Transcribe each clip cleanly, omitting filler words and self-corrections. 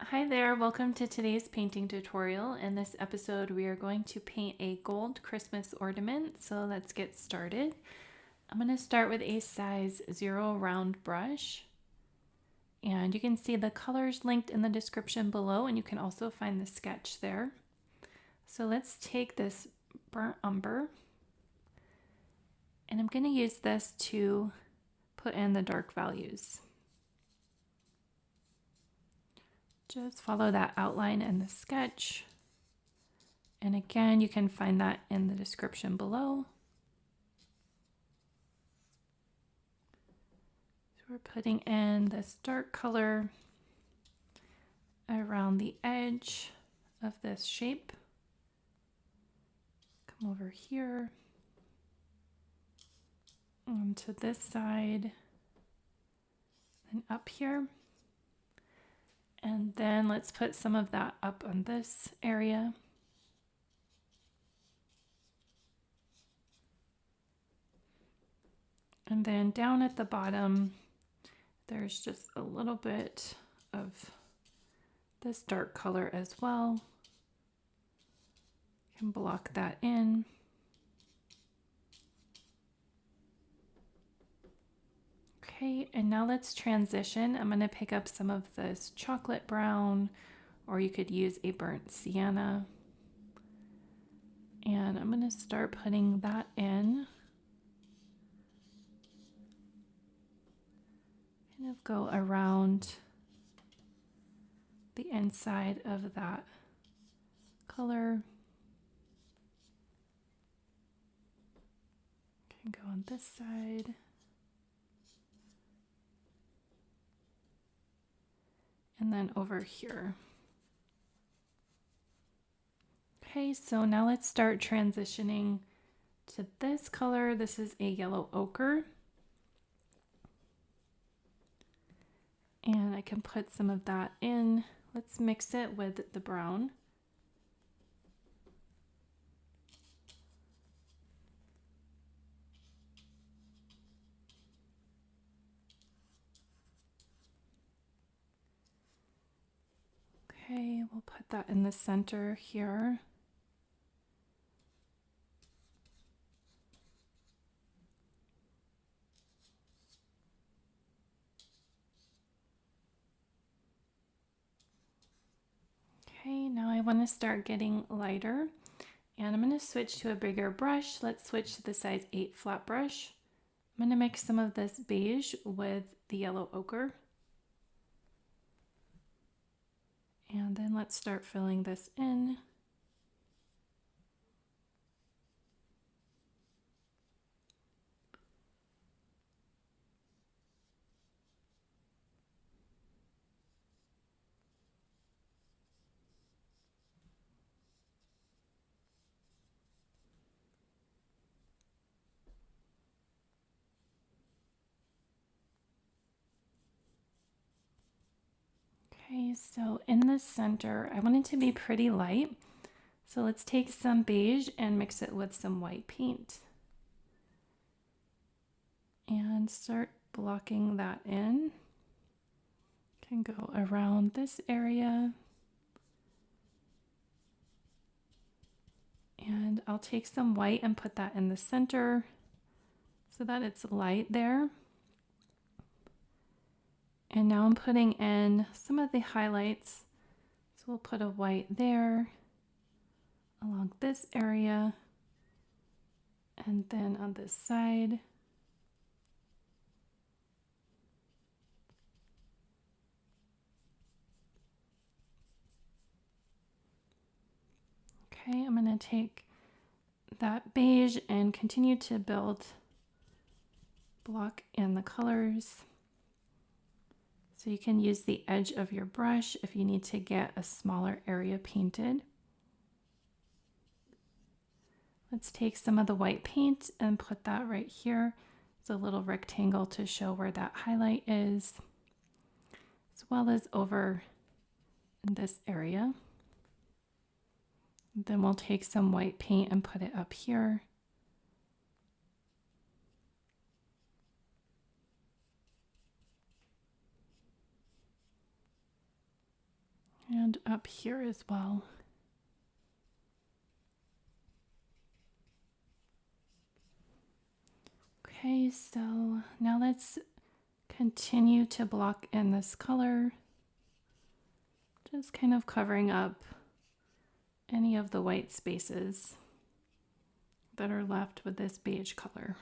Hi there, welcome to today's painting tutorial. In this episode we are going to paint a gold Christmas ornament, so let's get started. I'm going to start with a size 0 round brush, and you can see the colors linked in the description below, and you can also find the sketch there. So let's take this burnt umber, and I'm going to use this to put in the dark values. Just follow that outline in the sketch. And again, you can find that in the description below. So we're putting in this dark color around the edge of this shape. Come over here onto this side and up here. And then let's put some of that up on this area. And then down at the bottom, there's just a little bit of this dark color as well. You can block that in. Okay, and now let's transition. I'm going to pick up some of this chocolate brown, or you could use a burnt sienna. And I'm going to start putting that in. Kind of go around the inside of that color. Can go on this side. And then over here. Okay, so now let's start transitioning to this color. This is a yellow ochre. And I can put some of that in. Let's mix it with the brown. Okay, we'll put that in the center here. Okay, now I want to start getting lighter, and I'm going to switch to a bigger brush. Let's switch to the size 8 flat brush. I'm going to mix some of this beige with the yellow ochre. And then let's start filling this in. Okay, so in the center, I want it to be pretty light. So let's take some beige and mix it with some white paint. And start blocking that in. Can go around this area. And I'll take some white and put that in the center so that it's light there. And now I'm putting in some of the highlights. So we'll put a white there along this area and then on this side. Okay, I'm going to take that beige and continue to block in the colors. So you can use the edge of your brush if you need to get a smaller area painted. Let's take some of the white paint and put that right here. It's a little rectangle to show where that highlight is, as well as over in this area. Then we'll take some white paint and put it up here. And up here as well. Okay, so now let's continue to block in this color. Just kind of covering up any of the white spaces that are left with this beige color.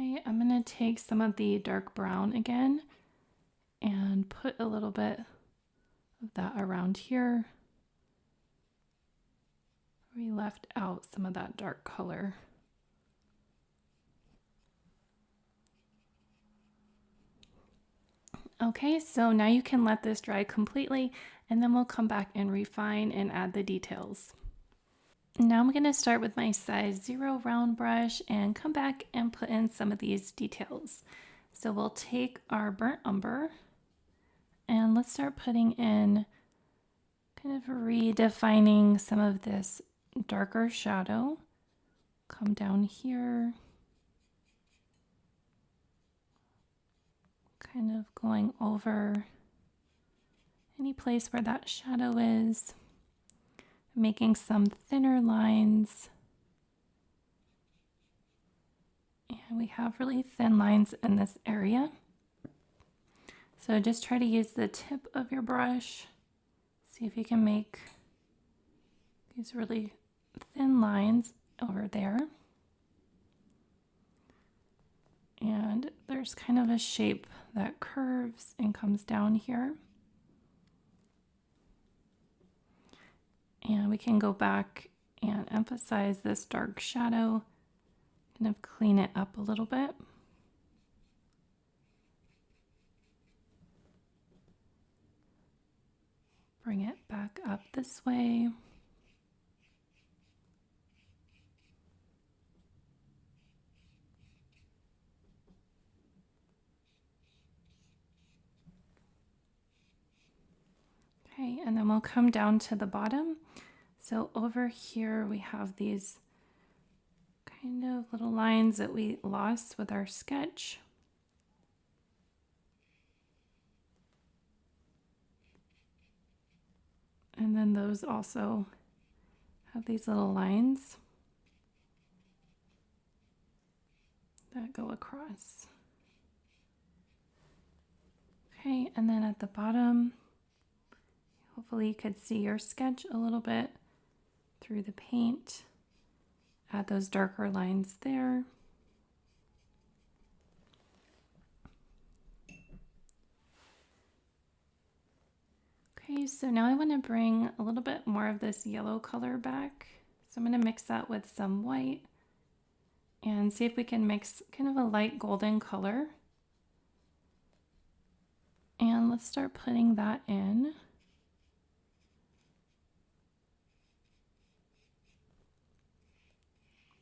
Okay, I'm going to take some of the dark brown again and put a little bit of that around here. We left out some of that dark color. Okay, so now you can let this dry completely, and then we'll come back and refine and add the details. Now I'm going to start with my size 0 round brush and come back and put in some of these details. So we'll take our burnt umber and let's start putting in, kind of redefining some of this darker shadow. Come down here, kind of going over any place where that shadow is, making some thinner lines. And we have really thin lines in this area. So just try to use the tip of your brush. See if you can make these really thin lines over there. And there's kind of a shape that curves and comes down here. And we can go back and emphasize this dark shadow, kind of clean it up a little bit. Bring it back up this way. Okay, and then we'll come down to the bottom. So over here we have these kind of little lines that we lost with our sketch. And then those also have these little lines that go across. Okay, and then at the bottom, hopefully you could see your sketch a little bit through the paint. Add those darker lines there. Okay, so now I want to bring a little bit more of this yellow color back. So I'm going to mix that with some white and see if we can mix kind of a light golden color. And let's start putting that in.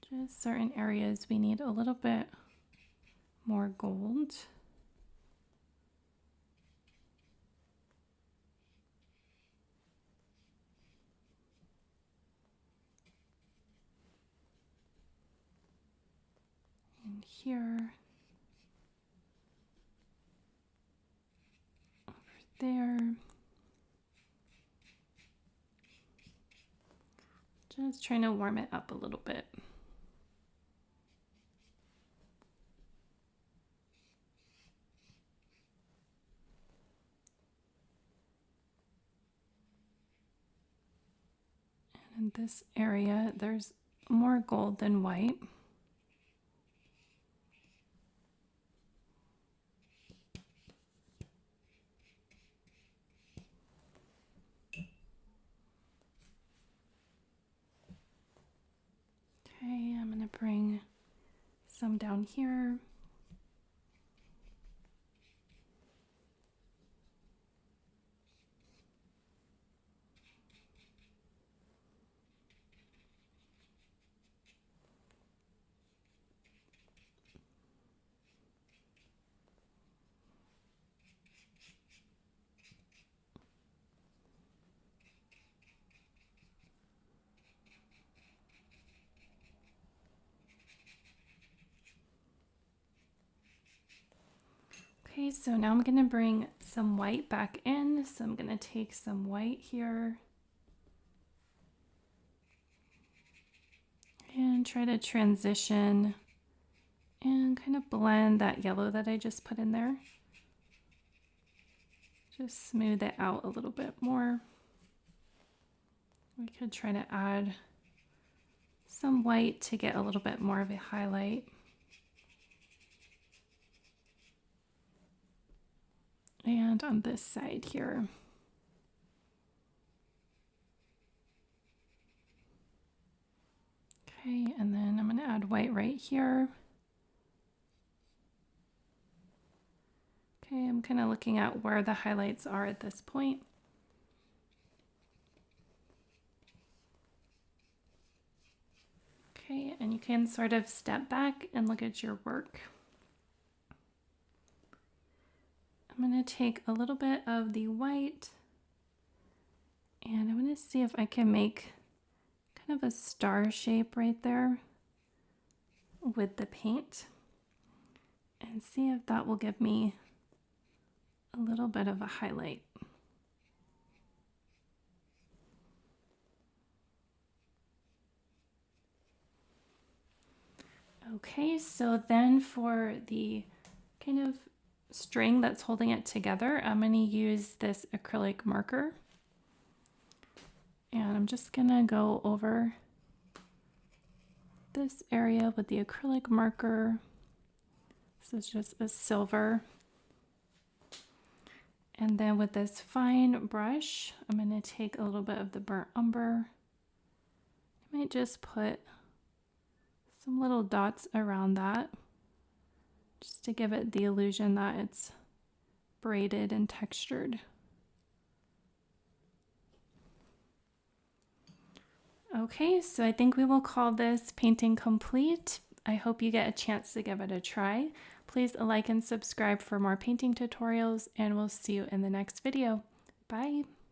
Just certain areas we need a little bit more gold. And here, over there. Just trying to warm it up a little bit. And in this area, there's more gold than white. Okay, I'm going to bring some down here. so now I'm going to bring some white back in. So I'm going to take some white here and try to transition and kind of blend that yellow that I just put in there. Just smooth it out a little bit more. We could try to add some white to get a little bit more of a highlight. And on this side here. Okay, and then I'm going to add white right here. Okay, I'm kind of looking at where the highlights are at this point. Okay, and you can sort of step back and look at your work. I'm going to take a little bit of the white and I'm going to see if I can make kind of a star shape right there with the paint and see if that will give me a little bit of a highlight. Okay, so then for the kind of string that's holding it together, I'm going to use this acrylic marker. And I'm just going to go over this area with the acrylic marker. This is just a silver. And then with this fine brush, I'm going to take a little bit of the burnt umber. I might just put some little dots around that, just to give it the illusion that it's braided and textured. Okay, so I think we will call this painting complete. I hope you get a chance to give it a try. Please like and subscribe for more painting tutorials, and we'll see you in the next video. Bye!